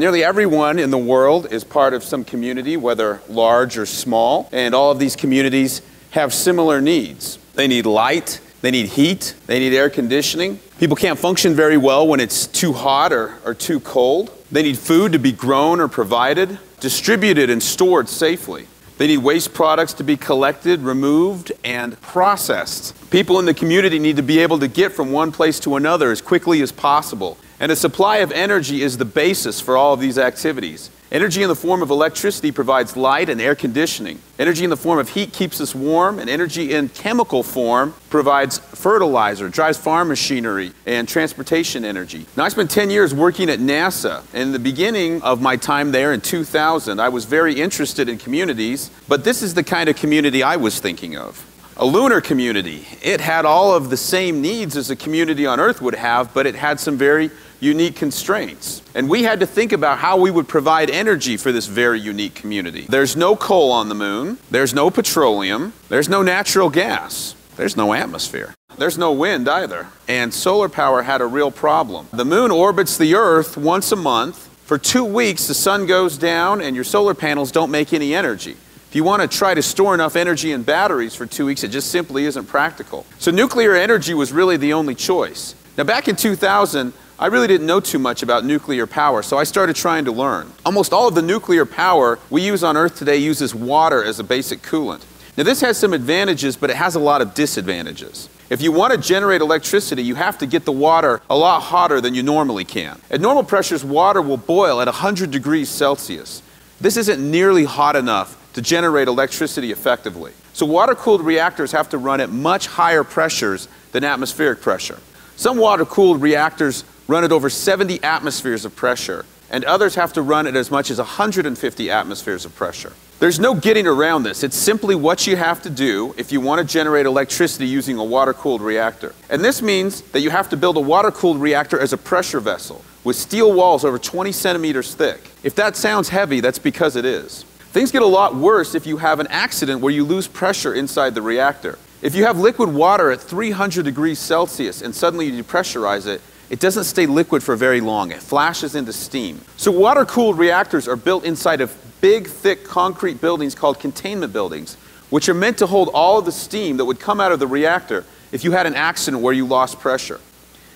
Nearly everyone in the world is part of some community, whether large or small, and all of these communities have similar needs. They need light, they need heat, they need air conditioning. People can't function very well when it's too hot or too cold. They need food to be grown or provided, distributed and stored safely. They need waste products to be collected, removed, and processed. People in the community need to be able to get from one place to another as quickly as possible. And a supply of energy is the basis for all of these activities. Energy in the form of electricity provides light and air conditioning. Energy in the form of heat keeps us warm, and energy in chemical form provides fertilizer, drives farm machinery, and transportation energy. Now, I spent 10 years working at NASA. In the beginning of my time there in 2000, I was very interested in communities, but this is the kind of community I was thinking of. A lunar community. It had all of the same needs as a community on Earth would have, but it had some very unique constraints. And we had to think about how we would provide energy for this very unique community. There's no coal on the moon. There's no petroleum. There's no natural gas. There's no atmosphere. There's no wind either. And solar power had a real problem. The moon orbits the Earth once a month. For 2 weeks, the sun goes down and your solar panels don't make any energy. If you want to try to store enough energy in batteries for 2 weeks, it just simply isn't practical. So nuclear energy was really the only choice. Now, back in 2000, I really didn't know too much about nuclear power, so I started trying to learn. Almost all of the nuclear power we use on Earth today uses water as a basic coolant. Now, this has some advantages, but it has a lot of disadvantages. If you want to generate electricity, you have to get the water a lot hotter than you normally can. At normal pressures, water will boil at 100 degrees Celsius. This isn't nearly hot enough to generate electricity effectively. So water-cooled reactors have to run at much higher pressures than atmospheric pressure. Some water-cooled reactors run at over 70 atmospheres of pressure, and others have to run at as much as 150 atmospheres of pressure. There's no getting around this. It's simply what you have to do if you want to generate electricity using a water-cooled reactor. And this means that you have to build a water-cooled reactor as a pressure vessel with steel walls over 20 centimeters thick. If that sounds heavy, that's because it is. Things get a lot worse if you have an accident where you lose pressure inside the reactor. If you have liquid water at 300 degrees Celsius and suddenly you depressurize it, it doesn't stay liquid for very long. It flashes into steam. So water-cooled reactors are built inside of big, thick concrete buildings called containment buildings, which are meant to hold all of the steam that would come out of the reactor if you had an accident where you lost pressure.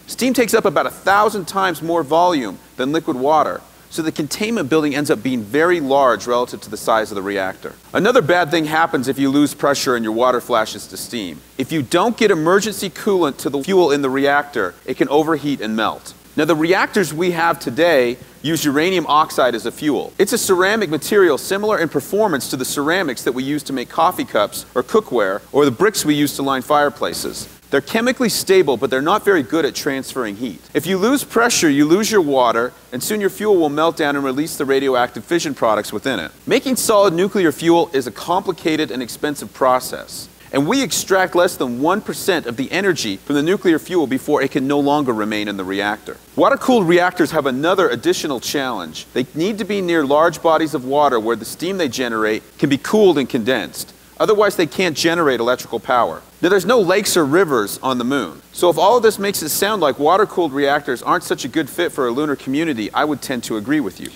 Steam takes up about 1,000 times more volume than liquid water, so the containment building ends up being very large relative to the size of the reactor. Another bad thing happens if you lose pressure and your water flashes to steam. If you don't get emergency coolant to the fuel in the reactor, it can overheat and melt. Now, the reactors we have today use uranium oxide as a fuel. It's a ceramic material similar in performance to the ceramics that we use to make coffee cups or cookware, or the bricks we use to line fireplaces. They're chemically stable, but they're not very good at transferring heat. If you lose pressure, you lose your water, and soon your fuel will melt down and release the radioactive fission products within it. Making solid nuclear fuel is a complicated and expensive process, and we extract less than 1% of the energy from the nuclear fuel before it can no longer remain in the reactor. Water-cooled reactors have another additional challenge. They need to be near large bodies of water where the steam they generate can be cooled and condensed. Otherwise, they can't generate electrical power. Now, there's no lakes or rivers on the moon. So if all of this makes it sound like water-cooled reactors aren't such a good fit for a lunar community, I would tend to agree with you.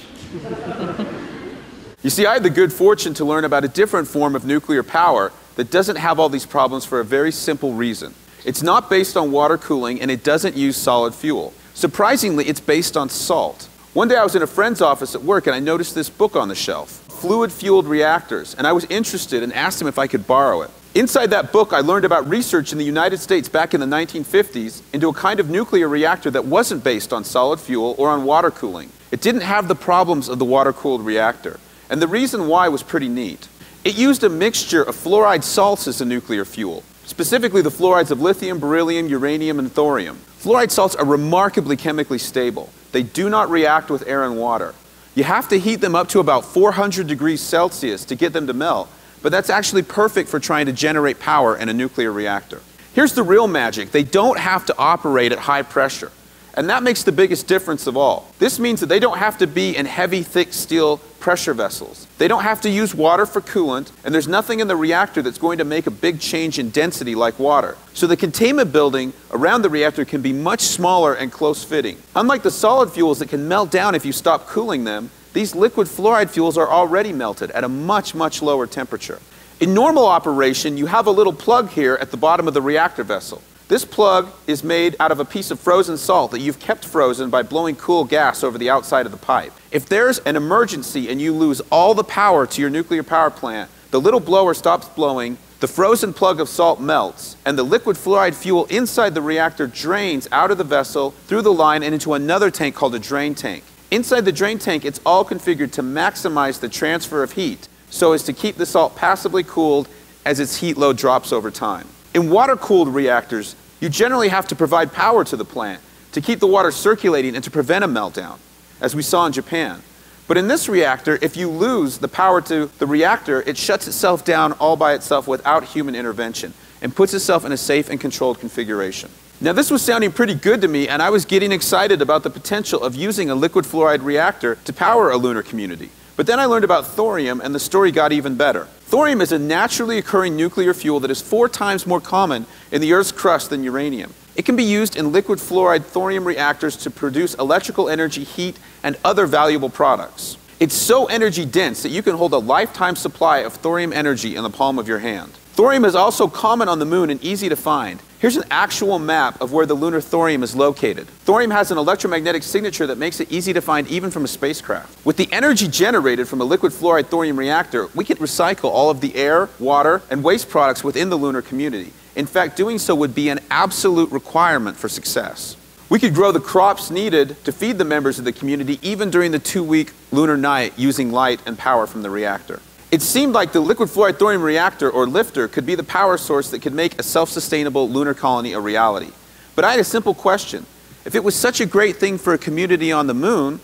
You see, I had the good fortune to learn about a different form of nuclear power that doesn't have all these problems for a very simple reason. It's not based on water cooling, and it doesn't use solid fuel. Surprisingly, it's based on salt. One day I was in a friend's office at work, and I noticed this book on the shelf, Fluid-Fueled Reactors, and I was interested and asked him if I could borrow it. Inside that book, I learned about research in the United States back in the 1950s into a kind of nuclear reactor that wasn't based on solid fuel or on water cooling. It didn't have the problems of the water-cooled reactor, and the reason why was pretty neat. It used a mixture of fluoride salts as a nuclear fuel, specifically the fluorides of lithium, beryllium, uranium, and thorium. Fluoride salts are remarkably chemically stable. They do not react with air and water. You have to heat them up to about 400 degrees Celsius to get them to melt, but that's actually perfect for trying to generate power in a nuclear reactor. Here's the real magic. They don't have to operate at high pressure. And that makes the biggest difference of all. This means that they don't have to be in heavy, thick steel pressure vessels. They don't have to use water for coolant, and there's nothing in the reactor that's going to make a big change in density like water. So the containment building around the reactor can be much smaller and close-fitting. Unlike the solid fuels that can melt down if you stop cooling them, these liquid fluoride fuels are already melted at a much, much lower temperature. In normal operation, you have a little plug here at the bottom of the reactor vessel. This plug is made out of a piece of frozen salt that you've kept frozen by blowing cool gas over the outside of the pipe. If there's an emergency and you lose all the power to your nuclear power plant, the little blower stops blowing, the frozen plug of salt melts, and the liquid fluoride fuel inside the reactor drains out of the vessel, through the line, and into another tank called a drain tank. Inside the drain tank, it's all configured to maximize the transfer of heat, so as to keep the salt passively cooled as its heat load drops over time. In water-cooled reactors, you generally have to provide power to the plant to keep the water circulating and to prevent a meltdown, as we saw in Japan. But in this reactor, if you lose the power to the reactor, it shuts itself down all by itself without human intervention and puts itself in a safe and controlled configuration. Now, this was sounding pretty good to me, and I was getting excited about the potential of using a liquid fluoride reactor to power a lunar community. But then I learned about thorium, and the story got even better. Thorium is a naturally occurring nuclear fuel that is 4 times more common in the Earth's crust than uranium. It can be used in liquid fluoride thorium reactors to produce electrical energy, heat, and other valuable products. It's so energy dense that you can hold a lifetime supply of thorium energy in the palm of your hand. Thorium is also common on the moon and easy to find. Here's an actual map of where the lunar thorium is located. Thorium has an electromagnetic signature that makes it easy to find even from a spacecraft. With the energy generated from a liquid fluoride thorium reactor, we can recycle all of the air, water, and waste products within the lunar community. In fact, doing so would be an absolute requirement for success. We could grow the crops needed to feed the members of the community even during the 2-week lunar night using light and power from the reactor. It seemed like the liquid fluoride thorium reactor, or LIFTR, could be the power source that could make a self-sustainable lunar colony a reality. But I had a simple question. If it was such a great thing for a community on the moon,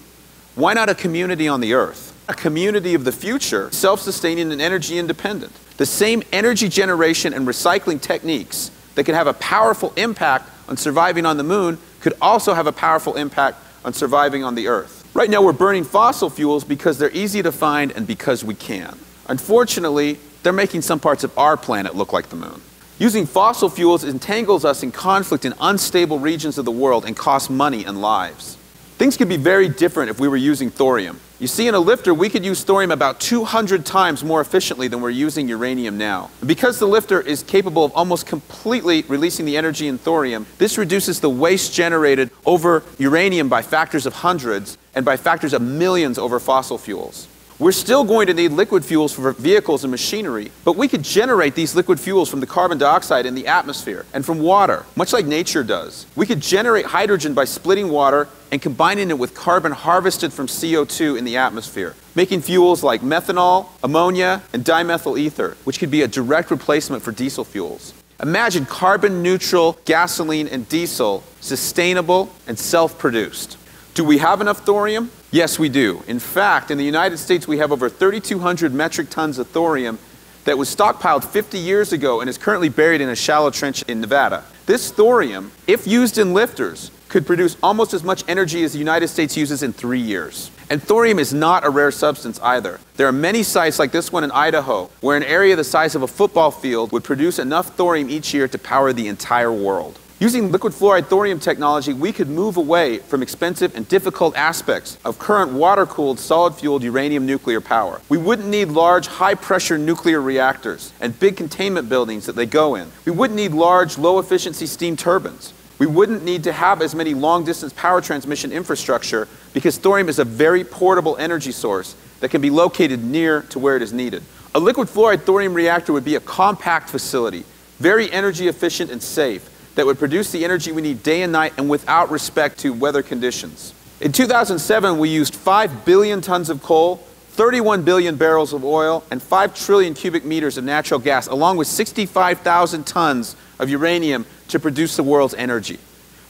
why not a community on the Earth? A community of the future, self-sustaining and energy independent. The same energy generation and recycling techniques that can have a powerful impact on surviving on the moon could also have a powerful impact on surviving on the Earth. Right now we're burning fossil fuels because they're easy to find and because we can. Unfortunately, they're making some parts of our planet look like the moon. Using fossil fuels entangles us in conflict in unstable regions of the world and costs money and lives. Things could be very different if we were using thorium. You see, in a LIFTR, we could use thorium about 200 times more efficiently than we're using uranium now. And because the LIFTR is capable of almost completely releasing the energy in thorium, this reduces the waste generated over uranium by factors of hundreds and by factors of millions over fossil fuels. We're still going to need liquid fuels for vehicles and machinery, but we could generate these liquid fuels from the carbon dioxide in the atmosphere and from water, much like nature does. We could generate hydrogen by splitting water and combining it with carbon harvested from CO2 in the atmosphere, making fuels like methanol, ammonia, and dimethyl ether, which could be a direct replacement for diesel fuels. Imagine carbon-neutral gasoline and diesel, sustainable and self-produced. Do we have enough thorium? Yes, we do. In fact, in the United States, we have over 3,200 metric tons of thorium that was stockpiled 50 years ago and is currently buried in a shallow trench in Nevada. This thorium, if used in lifters, could produce almost as much energy as the United States uses in 3 years. And thorium is not a rare substance either. There are many sites like this one in Idaho, where an area the size of a football field would produce enough thorium each year to power the entire world. Using liquid fluoride thorium technology, we could move away from expensive and difficult aspects of current water-cooled, solid-fueled uranium nuclear power. We wouldn't need large, high-pressure nuclear reactors and big containment buildings that they go in. We wouldn't need large, low-efficiency steam turbines. We wouldn't need to have as many long-distance power transmission infrastructure because thorium is a very portable energy source that can be located near to where it is needed. A liquid fluoride thorium reactor would be a compact facility, very energy efficient and safe, that would produce the energy we need day and night and without respect to weather conditions. In 2007, we used 5 billion tons of coal, 31 billion barrels of oil, and 5 trillion cubic meters of natural gas, along with 65,000 tons of uranium to produce the world's energy.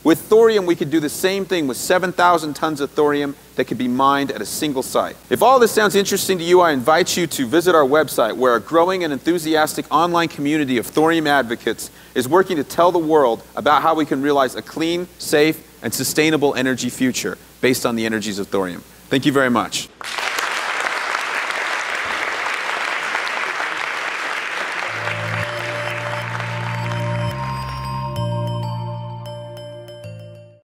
With thorium, we could do the same thing with 7,000 tons of thorium that could be mined at a single site. If all this sounds interesting to you, I invite you to visit our website, where a growing and enthusiastic online community of thorium advocates is working to tell the world about how we can realize a clean, safe, and sustainable energy future based on the energies of thorium. Thank you very much.